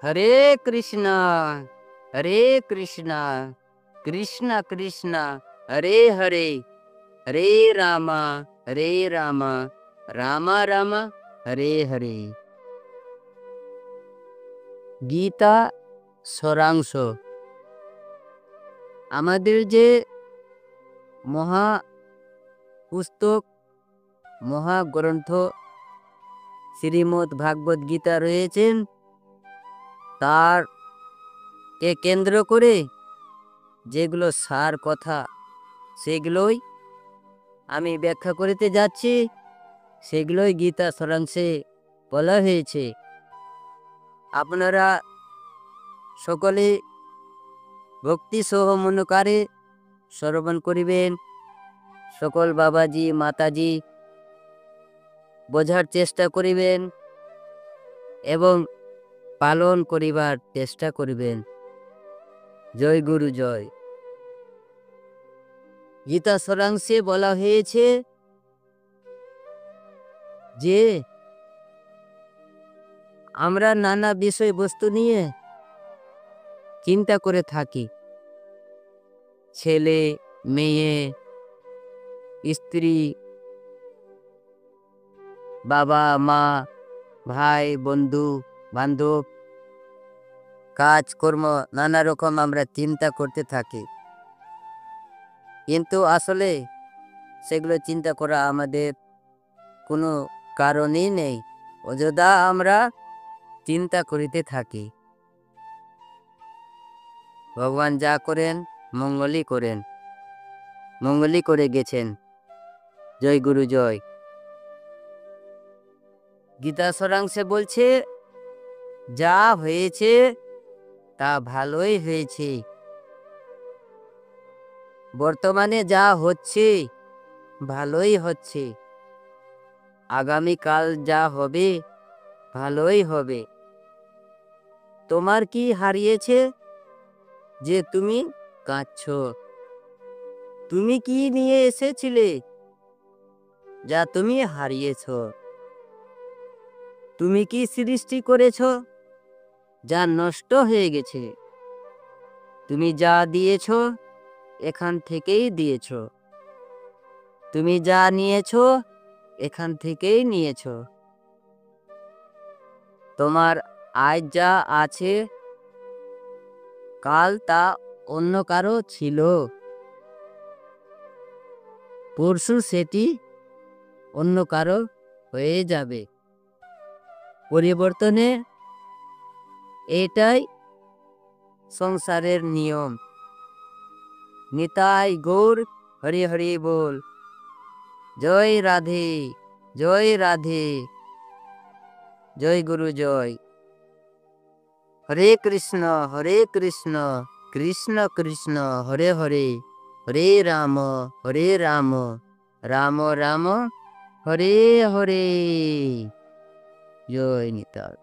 হরে কৃষ্ণ হরে কৃষ্ণ কৃষ্ণ কৃষ্ণ হরে হরে হরে রাম রাম রাম হরে হরে। গীতা সারাংশ আমাদের যে মহা পুস্তক মহাগ্রন্থ শ্রীমদ্ ভাগবত গীতা রয়েছেন, তার কে কেন্দ্র করে যেগুলো সার কথা সেগুলোই আমি ব্যাখ্যা করতে যাচ্ছি। সেগুলোই গীতা সারাংশে বলা হয়েছে। আপনারা সকলে ভক্তি সহ মনকারে শ্রবণ করিবেন। সকল বাবাজি মাতাজি বোঝার চেষ্টা করিবেন এবং পালন করিবার চেষ্টা করিবেন। জয় গুরু জয়। গীতা সারাংশে বলা হয়েছে যে আমরা নানা বিষয়বস্তু নিয়ে চিন্তা করে থাকি। ছেলে মেয়ে, স্ত্রী, বাবা মা, ভাই বন্ধু বান্ধব, কাজকর্ম নানা রকম আমরা চিন্তা করতে থাকি। কিন্তু আসলে সেগুলো চিন্তা করা আমাদের কোনো কারণই নেই। অযথা আমরা চিন্তা করিতে থাকি। ভগবান যা করেন মঙ্গলই করেন, মঙ্গলই করে গেছেন। জয় গুরু জয়। গীতা সারাংশে বলছে যা হয়েছে তা ভালোই হয়েছে। বর্তমানে যা হচ্ছে ভালোই হচ্ছে। আগামীকাল যা হবে ভালোই হবে। তোমার কি হারিয়েছে যে তুমি কাঁদছ? তুমি কি নিয়ে এসেছিলে যা তুমি হারিয়েছ? তুমি কি সৃষ্টি করেছ যা নষ্ট হয়ে গেছে? তুমি যা দিয়েছ এখান থেকেই দিয়েছ। তুমি যা নিয়েছ এখান থেকেই নিয়েছ। তোমার আজ যা আছে কাল তা অন্য কারো ছিল। পরশু সেটি অন্য কারো হয়ে যাবে। পরিবর্তনে এটাই সংসারের নিয়ম। নিতাই গৌর হরি হরি বল। জয় রাধে জয় রাধে। জয় গুরু জয়। হরে কৃষ্ণ কৃষ্ণ কৃষ্ণ হরে হরে হরে রাম রাম রাম হরে হরে। জয় নিতাই।